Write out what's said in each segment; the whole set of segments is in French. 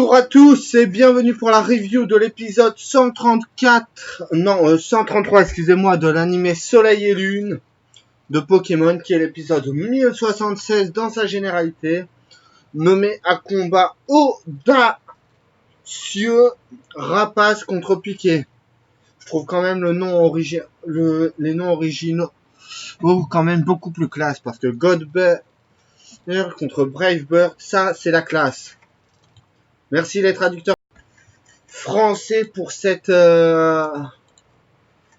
Bonjour à tous et bienvenue pour la review de l'épisode 133, excusez-moi, de l'anime Soleil et Lune de Pokémon, qui est l'épisode 1076 dans sa généralité, nommé à combat audacieux Rapace contre Piqué. Je trouve quand même les noms originaux quand même beaucoup plus classe, parce que Godbear contre Bravebird, ça c'est la classe. Merci les traducteurs français pour cette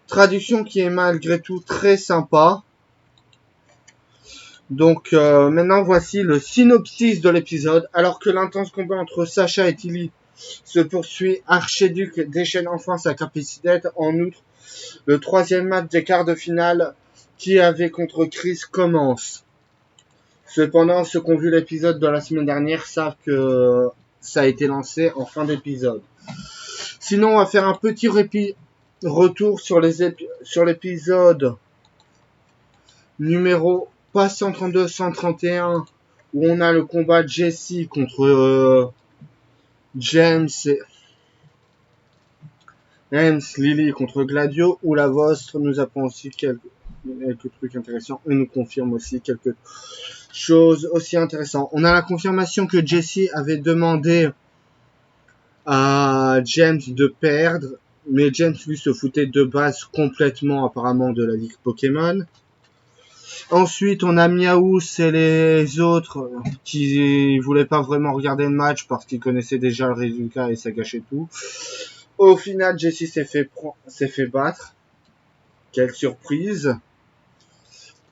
traduction qui est malgré tout très sympa. Donc maintenant voici le synopsis de l'épisode. Alors que l'intense combat entre Sacha et Tilly se poursuit, Archiduc déchaîne enfin sa capacité. En outre, le troisième match des quarts de finale qui avait contre Chris commence. Cependant, ceux qui ont vu l'épisode de la semaine dernière savent que ça a été lancé en fin d'épisode. Sinon, on va faire un petit retour sur l'épisode numéro pas 132, 131, où on a le combat de Jesse contre James, Lily contre Gladio, où la Vostre nous apprend aussi quelques trucs intéressants et nous confirme aussi quelques choses aussi intéressantes. On a la confirmation que Jesse avait demandé à James de perdre, mais James lui se foutait de base complètement apparemment de la Ligue Pokémon. Ensuite, on a Miaous et les autres qui voulaient pas vraiment regarder le match parce qu'ils connaissaient déjà le résultat et ça gâchait tout. Au final, Jesse s'est fait battre. Quelle surprise.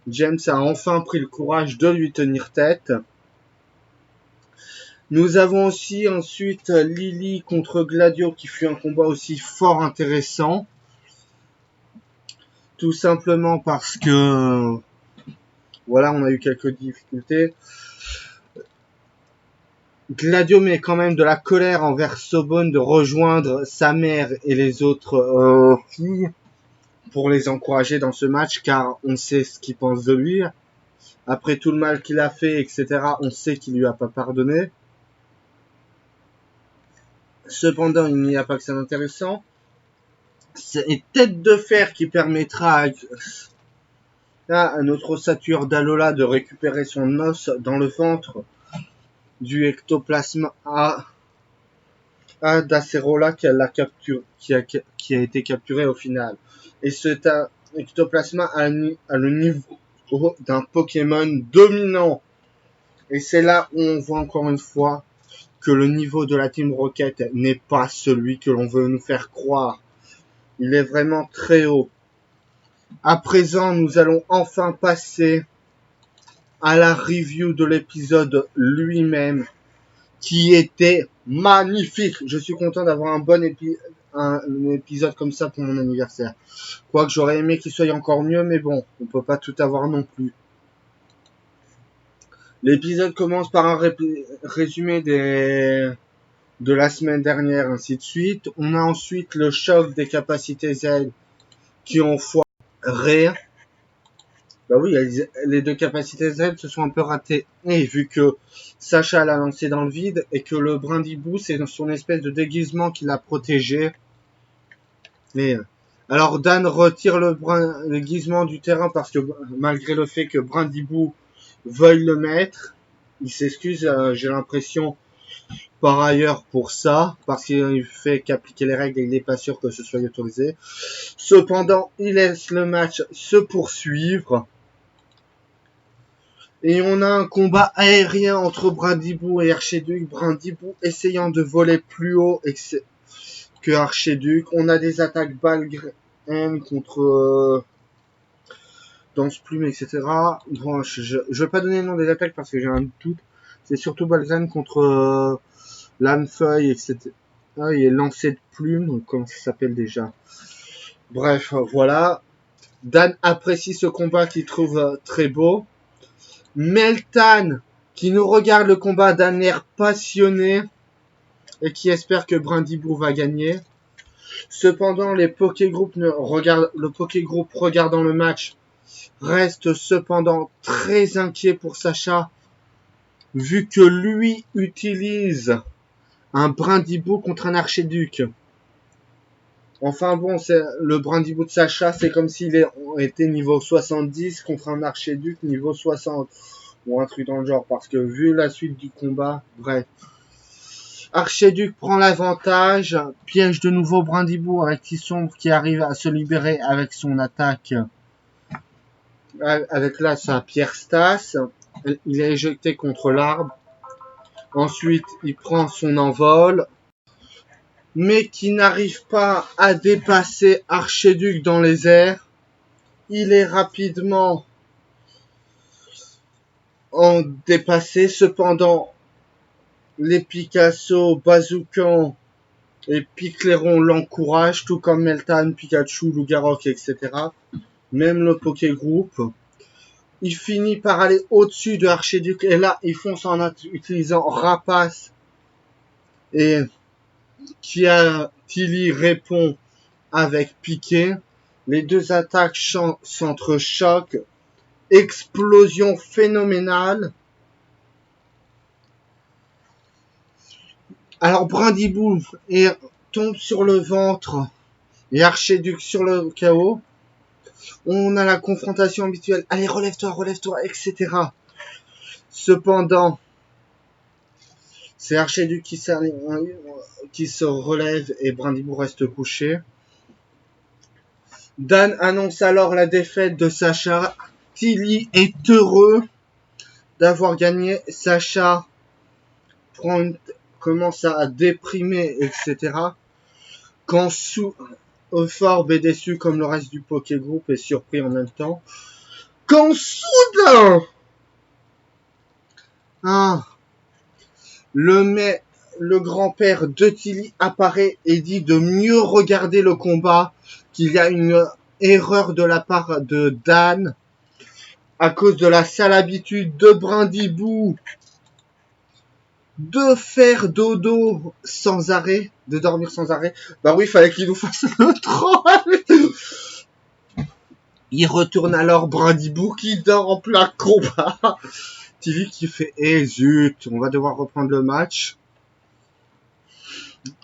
James a enfin pris le courage de lui tenir tête. Nous avons aussi ensuite Lily contre Gladio qui fut un combat aussi fort intéressant. Tout simplement parce que voilà, on a eu quelques difficultés. Gladio met quand même de la colère envers Sobonne de rejoindre sa mère et les autres filles pour les encourager dans ce match, car on sait ce qu'ils pensent de lui. Après tout le mal qu'il a fait, etc., on sait qu'il lui a pas pardonné. Cependant, il n'y a pas que ça d'intéressant. C'est une tête de fer qui permettra à notre ossature d'Alola de récupérer son os dans le ventre du ectoplasma d'Acerola qui a été capturé au final. Et cet ectoplasma a le niveau d'un Pokémon dominant. Et c'est là où on voit encore une fois que le niveau de la Team Rocket n'est pas celui que l'on veut nous faire croire. Il est vraiment très haut. À présent, nous allons enfin passer à la review de l'épisode lui-même, qui était magnifique. Je suis content d'avoir un épisode comme ça pour mon anniversaire. Quoique j'aurais aimé qu'il soit encore mieux, mais bon, on peut pas tout avoir non plus. L'épisode commence par un résumé de la semaine dernière, ainsi de suite. On a ensuite le choc des capacités Z qui ont foiré. Bah oui, les deux capacités Z se sont un peu ratées. Et vu que Sacha l'a lancé dans le vide et que le Brindibou, c'est son espèce de déguisement qui l'a protégé. Mais alors Dan retire le déguisement du terrain parce que malgré le fait que Brindibou veuille le mettre, il s'excuse, j'ai l'impression, par ailleurs pour ça, parce qu'il fait qu'appliquer les règles et il n'est pas sûr que ce soit autorisé. Cependant, il laisse le match se poursuivre. Et on a un combat aérien entre Brindibou et Archiduc. Brindibou essayant de voler plus haut que Archiduc. On a des attaques Balgren contre Danse-Plume, etc. Bon, je vais pas donner le nom des attaques parce que j'ai un doute. C'est surtout Balgren contre Lame-Feuille, etc. Ah, il est lancé de plume, donc comment ça s'appelle déjà? Bref, voilà. Dan apprécie ce combat qu'il trouve très beau. Meltan, qui nous regarde le combat d'un air passionné et qui espère que Brindibou va gagner. Cependant, le Pokégroupe regardant le match reste cependant très inquiet pour Sacha, vu que lui utilise un Brindibou contre un archiduc. Enfin bon, c'est le Brindibou de Sacha, c'est comme s'il était niveau 70 contre un archiduc niveau 60. Ou un truc dans le genre, parce que vu la suite du combat, bref. Archiduc prend l'avantage, piège de nouveau Brindibou avec Tisombre qui arrive à se libérer avec son attaque. Avec là sa pierre Stas. Il est éjecté contre l'arbre. Ensuite, il prend son envol. Mais qui n'arrive pas à dépasser Archiduc dans les airs. Il est rapidement en dépassé. Cependant, les Picasso, Bazoukan et Picléron l'encouragent, tout comme Meltan, Pikachu, Lougarok, etc. Même le Poké Group. Il finit par aller au-dessus de Archiduc et là, il fonce en utilisant Rapace et Tilly répond avec Piqué. Les deux attaques s'entrechoquent. Explosion phénoménale. Alors Brindibou tombe sur le ventre et Archiduc sur le chaos. On a la confrontation habituelle. Allez, relève-toi, etc. Cependant, c'est Archiduc qui se relève et Brindibou reste couché. Dan annonce alors la défaite de Sacha. Tilly est heureux d'avoir gagné. Sacha commence à déprimer, etc. Quand Euphorbe est déçu comme le reste du Poké Group est surpris en même temps. Quand soudain, le grand-père de Tilly apparaît et dit de mieux regarder le combat, qu'il y a une erreur de la part de Dan à cause de la sale habitude de Brindibou de faire dodo sans arrêt, de dormir sans arrêt. Bah oui, il fallait qu'il nous fasse le troll. Il retourne alors Brindibou qui dort en plein combat. Tilly qui fait zut, on va devoir reprendre le match.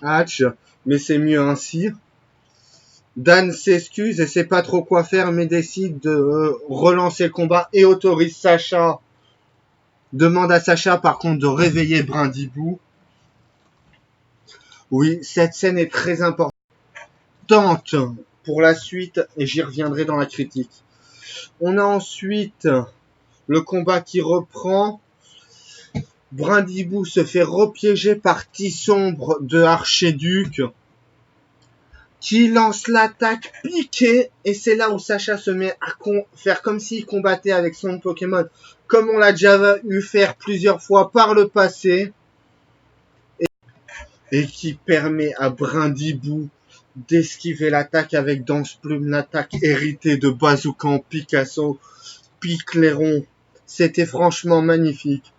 Mais c'est mieux ainsi. Dan s'excuse et sait pas trop quoi faire, mais décide de relancer le combat et autorise Sacha. Demande à Sacha par contre de réveiller Brindibou. Oui, cette scène est très importante pour la suite et j'y reviendrai dans la critique. On a ensuite le combat qui reprend. Brindibou se fait repiéger par Tisombre de Archiduc qui lance l'attaque piquée et c'est là où Sacha se met à faire comme s'il combattait avec son Pokémon comme on l'a déjà eu faire plusieurs fois par le passé et qui permet à Brindibou d'esquiver l'attaque avec Danse Plume, l'attaque héritée de Bazoukan, Picasso, Picléron. C'était franchement magnifique.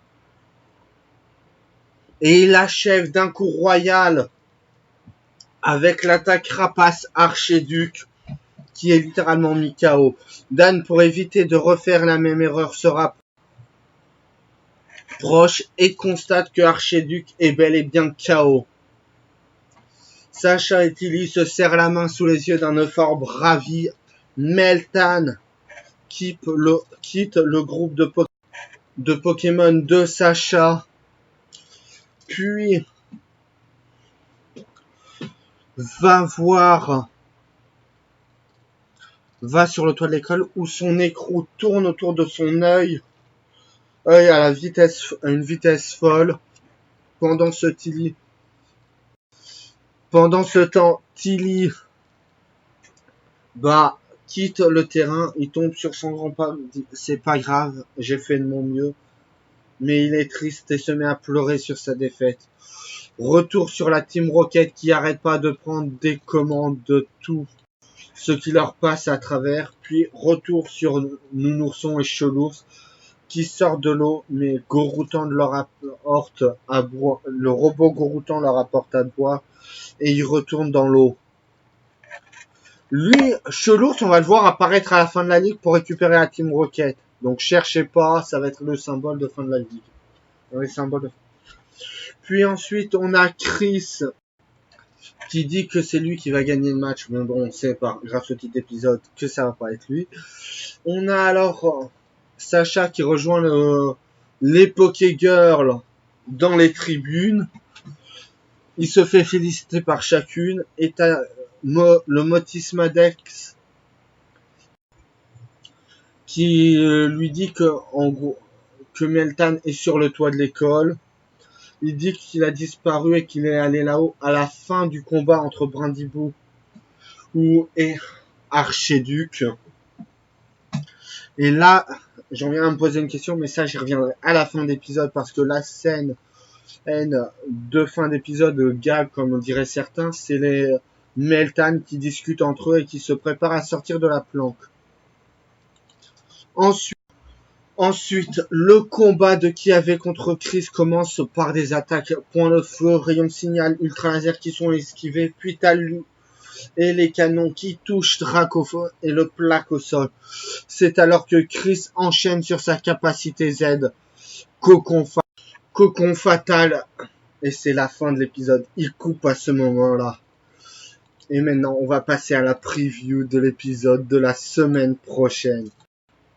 Et il achève d'un coup royal avec l'attaque Rapace Archiduc qui est littéralement mis KO. Dan, pour éviter de refaire la même erreur, se rapproche et constate que Archiduc est bel et bien KO. Sacha et Tilly se serrent la main sous les yeux d'un Euphorbe ravi. Meltan quitte le groupe de Pokémon de Sacha. Puis va sur le toit de l'école où son écrou tourne autour de son œil à une vitesse folle. Pendant ce temps, Tilly quitte le terrain, il tombe sur son grand-père, dit c'est pas grave, j'ai fait de mon mieux. Mais il est triste et se met à pleurer sur sa défaite. Retour sur la Team Rocket qui arrête pas de prendre des commandes de tout ce qui leur passe à travers. Puis retour sur Nounourson et Chelours qui sortent de l'eau, mais Goroutan leur apporte à boire. Le robot Goroutan leur apporte à boire et ils retournent dans l'eau. Lui, Chelours, on va le voir apparaître à la fin de la ligue pour récupérer la Team Rocket. Donc cherchez pas, ça va être le symbole de fin de la ligue. Puis ensuite, on a Chris qui dit que c'est lui qui va gagner le match. Mais bon, on sait grâce au petit épisode que ça va pas être lui. On a alors Sacha qui rejoint les Poké Girls dans les tribunes. Il se fait féliciter par chacune. Et t'as le Motismadex qui lui dit que, en gros, que Meltan est sur le toit de l'école. Il dit qu'il a disparu et qu'il est allé là-haut à la fin du combat entre Brindibou et Archiduc. Et là, j'en viens à me poser une question, mais ça, j'y reviendrai à la fin d'épisode parce que la scène de fin d'épisode gag, comme on dirait certains, c'est les Meltan qui discutent entre eux et qui se préparent à sortir de la planque. Ensuite, le combat de Kiavé contre Chris commence par des attaques point de feu, rayons de signal, ultra laser qui sont esquivés, puis Talu et les canons qui touchent Dracofeu et le plaquent au sol. C'est alors que Chris enchaîne sur sa capacité Z, Cocon fatal, et c'est la fin de l'épisode. Il coupe à ce moment-là. Et maintenant, on va passer à la preview de l'épisode de la semaine prochaine.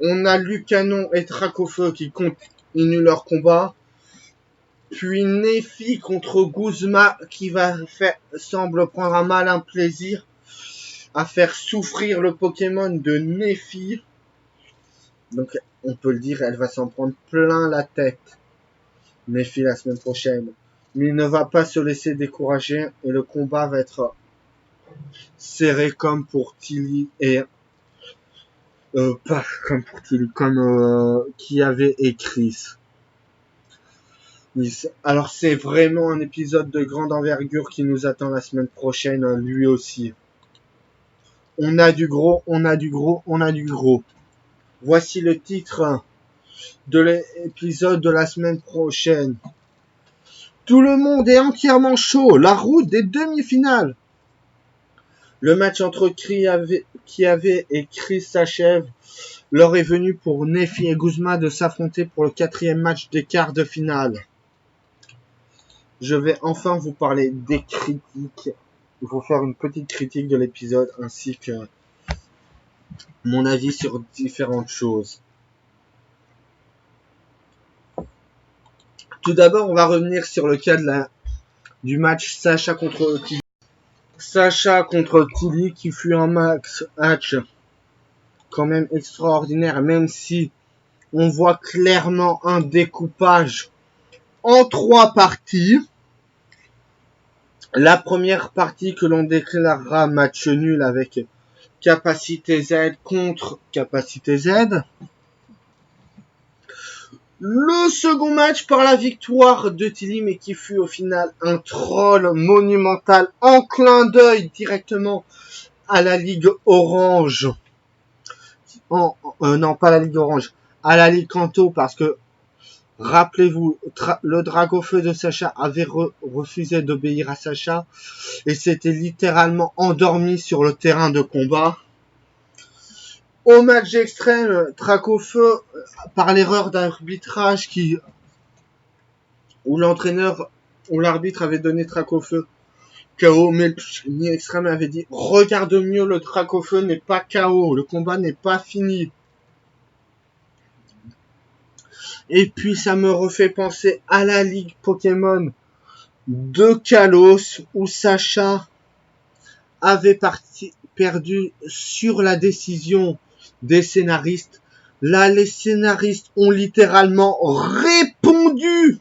On a Lucanon et Dracofeu qui continuent leur combat. Puis Nephi contre Guzma qui semble prendre un malin plaisir à faire souffrir le Pokémon de Nephi. Donc on peut le dire, elle va s'en prendre plein la tête. Nephi la semaine prochaine. Mais il ne va pas se laisser décourager et le combat va être serré comme pour Tilly et pas comme pour Tilly, comme Kiavé et Chris. Alors c'est vraiment un épisode de grande envergure qui nous attend la semaine prochaine, lui aussi. On a du gros, on a du gros, on a du gros. Voici le titre de l'épisode de la semaine prochaine. Tout le monde est entièrement chaud, la route des demi-finales. Le match entre Kiavé et Chris s'achève. L'heure est venue pour Nephi et Guzma de s'affronter pour le 4e match des quarts de finale. Je vais enfin vous parler des critiques. Il faut faire une petite critique de l'épisode ainsi que mon avis sur différentes choses. Tout d'abord, on va revenir sur le cas du match Sacha contre Tilly. Sacha contre Tilly qui fut un match quand même extraordinaire, même si on voit clairement un découpage en 3 parties. La première partie que l'on déclarera match nul avec Capacité Z contre Capacité Z. Le second match par la victoire de Tilly, mais qui fut au final un troll monumental en clin d'œil directement à la Ligue Orange. Non, pas la Ligue Orange, à la Ligue Kanto, parce que rappelez-vous, le Dracofeu de Sacha avait refusé d'obéir à Sacha et s'était littéralement endormi sur le terrain de combat. Au match extrême, Dracofeu, par l'erreur d'arbitrage où l'arbitre avait donné Dracofeu KO, mais le extrême avait dit regarde mieux, le Dracofeu n'est pas KO, le combat n'est pas fini. Et puis ça me refait penser à la Ligue Pokémon de Kalos où Sacha avait perdu sur la décision des scénaristes. Là, les scénaristes ont littéralement répondu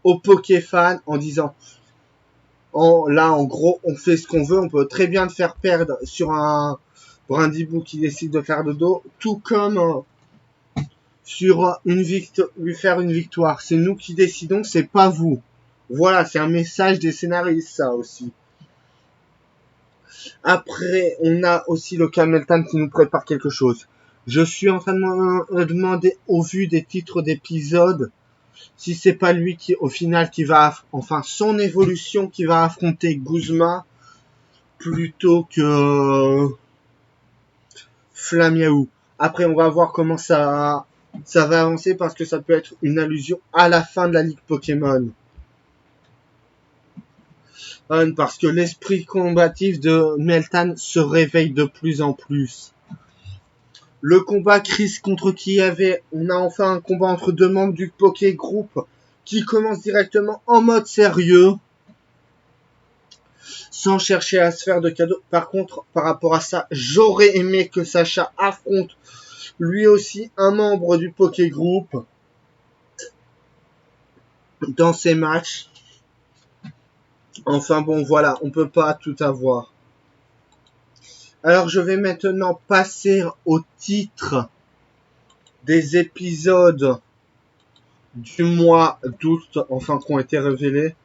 aux Pokéfans en disant en gros, on fait ce qu'on veut, on peut très bien te faire perdre sur un Brindibou qui décide de faire de dos, tout comme sur lui faire une victoire. C'est nous qui décidons, c'est pas vous. Voilà, c'est un message des scénaristes, ça aussi. Après, on a aussi le Meltan qui nous prépare quelque chose. Je suis en train de me demander, au vu des titres d'épisodes, si c'est pas lui qui, au final, qui va, son évolution qui va affronter Guzma plutôt que Flamiaou. Après, on va voir comment ça ça va avancer parce que ça peut être une allusion à la fin de la Ligue Pokémon. Parce que l'esprit combatif de Meltan se réveille de plus en plus. Le combat Chris contre Kiev, on a enfin un combat entre deux membres du Poké Group qui commence directement en mode sérieux, sans chercher à se faire de cadeaux. Par contre, par rapport à ça, j'aurais aimé que Sacha affronte lui aussi un membre du Poké Group dans ces matchs. Enfin bon, voilà, on peut pas tout avoir. Alors je vais maintenant passer au titre des épisodes du mois d'août, enfin qui ont été révélés.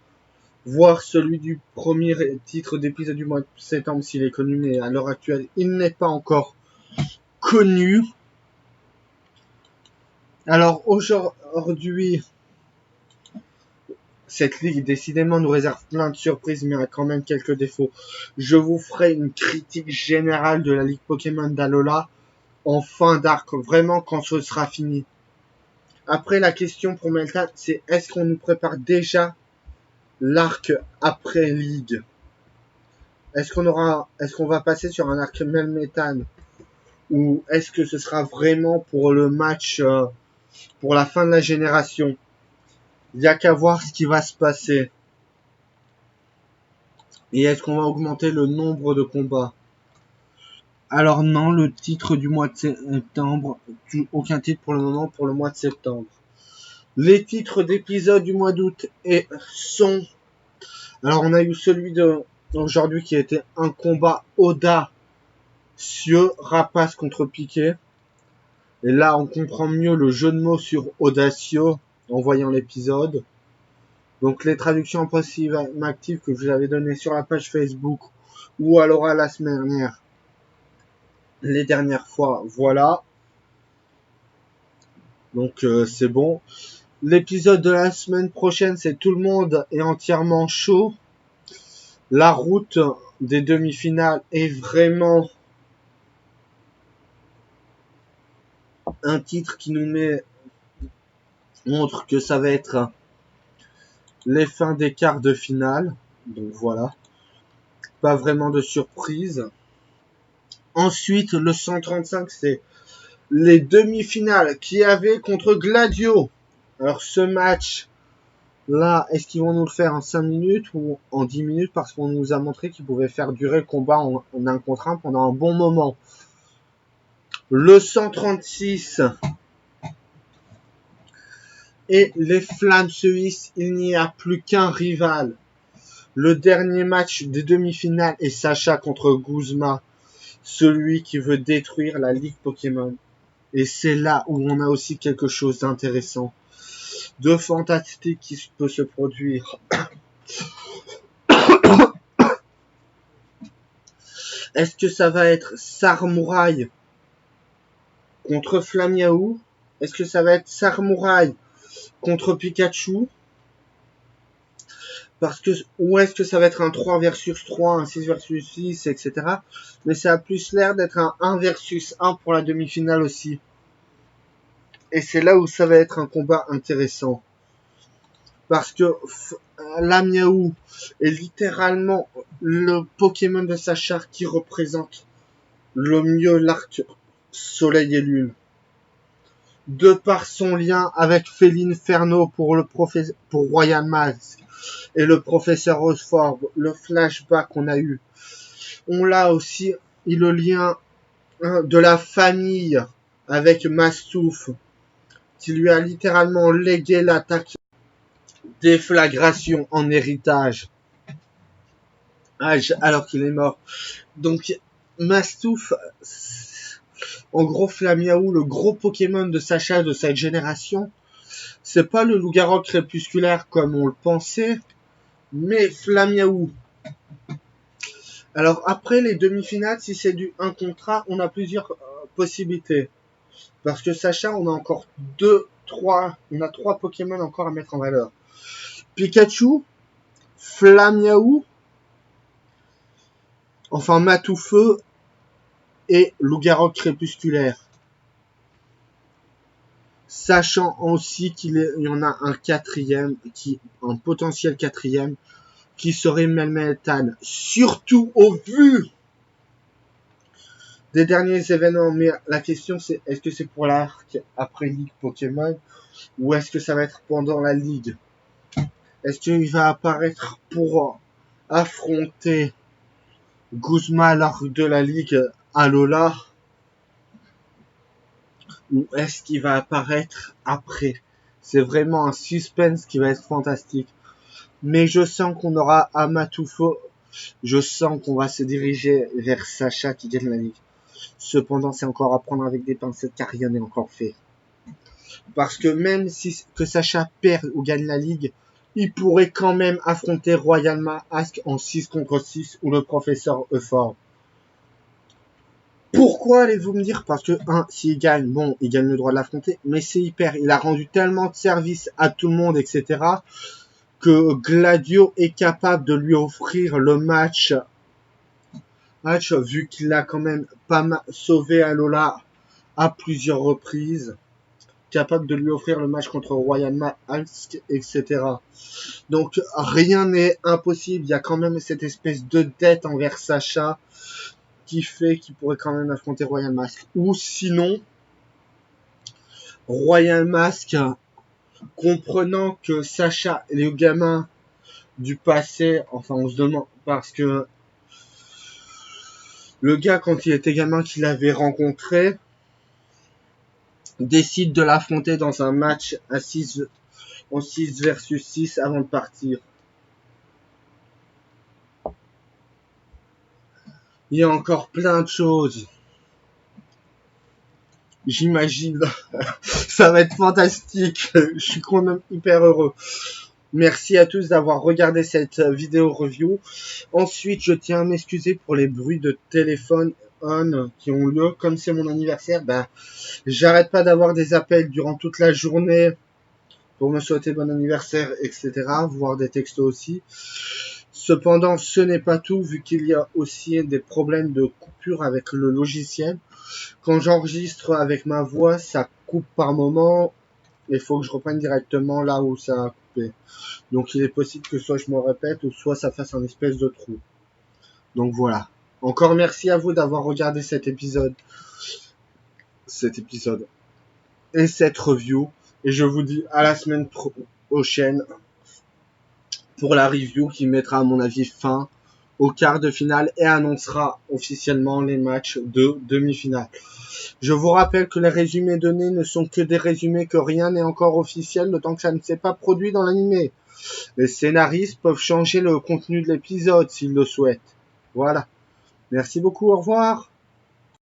Voir celui du premier titre d'épisode du mois de septembre s'il est connu, mais à l'heure actuelle, il n'est pas encore connu. Alors aujourd'hui, cette ligue décidément nous réserve plein de surprises, mais a quand même quelques défauts. Je vous ferai une critique générale de la ligue Pokémon d'Alola en fin d'arc, vraiment quand ce sera fini. Après, la question pour Meltan, c'est est-ce qu'on nous prépare déjà l'arc après ligue? Est-ce qu'on va passer sur un arc Melmetan? Ou est-ce que ce sera vraiment pour le match, pour la fin de la génération? Il n'y a qu'à voir ce qui va se passer. Et est-ce qu'on va augmenter le nombre de combats? Alors non, le titre du mois de septembre, aucun titre pour le moment pour le mois de septembre. Les titres d'épisodes du mois d'août sont... Alors on a eu celui de aujourd'hui qui a été un combat audacieux, Rapace contre Piqué. Et là on comprend mieux le jeu de mots sur audacieux en voyant l'épisode. Donc les traductions approximatives que je vous avais données sur la page Facebook ou alors à la semaine dernière, les dernières fois, voilà. Donc c'est bon. L'épisode de la semaine prochaine, c'est tout le monde est entièrement chaud. La route des demi-finales est vraiment un titre qui montre que ça va être les fins des quarts de finale. Donc voilà. Pas vraiment de surprise. Ensuite, le 135, c'est les demi-finales qu'il y avait contre Gladio. Alors ce match là, est-ce qu'ils vont nous le faire en 5 minutes ou en 10 minutes? Parce qu'on nous a montré qu'ils pouvaient faire durer le combat en 1 contre 1 pendant un bon moment. Le 136 et les Flammes suisses, il n'y a plus qu'un rival. Le dernier match des demi-finales est Sacha contre Guzma, celui qui veut détruire la Ligue Pokémon. Et c'est là où on a aussi quelque chose d'intéressant, de fantastique qui peut se produire. Est-ce que ça va être Sarmouraï contre Flamiaou? Est-ce que ça va être Sarmouraï contre Pikachu? Parce que, ou est-ce que ça va être un 3 versus 3, un 6 versus 6, etc. Mais ça a plus l'air d'être un 1 versus 1 pour la demi-finale aussi. Et c'est là où ça va être un combat intéressant. Parce que Lamiaou est littéralement le Pokémon de Sacha qui représente le mieux l'arc Soleil et Lune. De par son lien avec Féline Ferno pour Royal Mask et le professeur Osforb, le flashback qu'on a eu. On l'a aussi eu le lien de la famille avec Mastouf, qui lui a littéralement légué l'attaque déflagration en héritage, alors qu'il est mort. Donc Mastouf, en gros Flamiaou, le gros Pokémon de Sacha de cette génération, c'est pas le loup-garou crépusculaire comme on le pensait, mais Flamiaou. Alors après les demi-finales, si c'est du 1 contre 1, on a plusieurs possibilités. Parce que Sacha, on a encore 3 Pokémon encore à mettre en valeur. Pikachu, Flamiaou, enfin Matoufeu et loup-garou crépusculaire. sachant aussi il y en a un quatrième, un potentiel quatrième, qui serait Melmetal, surtout au vu des derniers événements. Mais la question c'est, est-ce que c'est pour l'arc après Ligue Pokémon, ou est-ce que ça va être pendant la Ligue? Est-ce qu'il va apparaître pour affronter Guzma lors de la Ligue Alola, ou est-ce qu'il va apparaître après? C'est vraiment un suspense qui va être fantastique. Mais je sens qu'on aura Amatufo. Je sens qu'on va se diriger vers Sacha qui gagne la Ligue. Cependant, c'est encore à prendre avec des pincettes car rien n'est encore fait. Parce que même si que Sacha perd ou gagne la Ligue, il pourrait quand même affronter Royal Mask en 6 contre 6 ou le professeur Euphor. Pourquoi allez-vous me dire? Parce que, s'il gagne, bon, il gagne le droit de l'affronter, mais s'il perd, il a rendu tellement de services à tout le monde, etc., que Gladio est capable de lui offrir le match vu qu'il a quand même pas mal sauvé Alola à plusieurs reprises, capable de lui offrir le match contre Royal Mask, etc. Donc rien n'est impossible, il y a quand même cette espèce de dette envers Sacha qui fait qu'il pourrait quand même affronter Royal Mask. Ou sinon, Royal Mask, comprenant que Sacha est le gamin du passé, enfin on se demande, parce que le gars quand il était gamin qu'il avait rencontré, décide de l'affronter dans un match à 6 versus 6 avant de partir. Il y a encore plein de choses. J'imagine. Ça va être fantastique. Je suis quand même hyper heureux. Merci à tous d'avoir regardé cette vidéo review. Ensuite, je tiens à m'excuser pour les bruits de téléphone qui ont lieu. Comme c'est mon anniversaire, j'arrête pas d'avoir des appels durant toute la journée pour me souhaiter bon anniversaire, etc. Voire des textos aussi. Cependant, ce n'est pas tout, vu qu'il y a aussi des problèmes de coupure avec le logiciel. Quand j'enregistre avec ma voix, ça coupe par moment. Il faut que je reprenne directement là où ça a coupé. Donc il est possible que soit je me répète, ou soit ça fasse un espèce de trou. Donc voilà. Encore merci à vous d'avoir regardé cet épisode. Et cette review. Et je vous dis à la semaine prochaine pour la review qui mettra à mon avis fin au quart de finale et annoncera officiellement les matchs de demi-finale. Je vous rappelle que les résumés donnés ne sont que des résumés, que rien n'est encore officiel le temps que ça ne s'est pas produit dans l'animé. Les scénaristes peuvent changer le contenu de l'épisode s'ils le souhaitent. Voilà. Merci beaucoup, au revoir.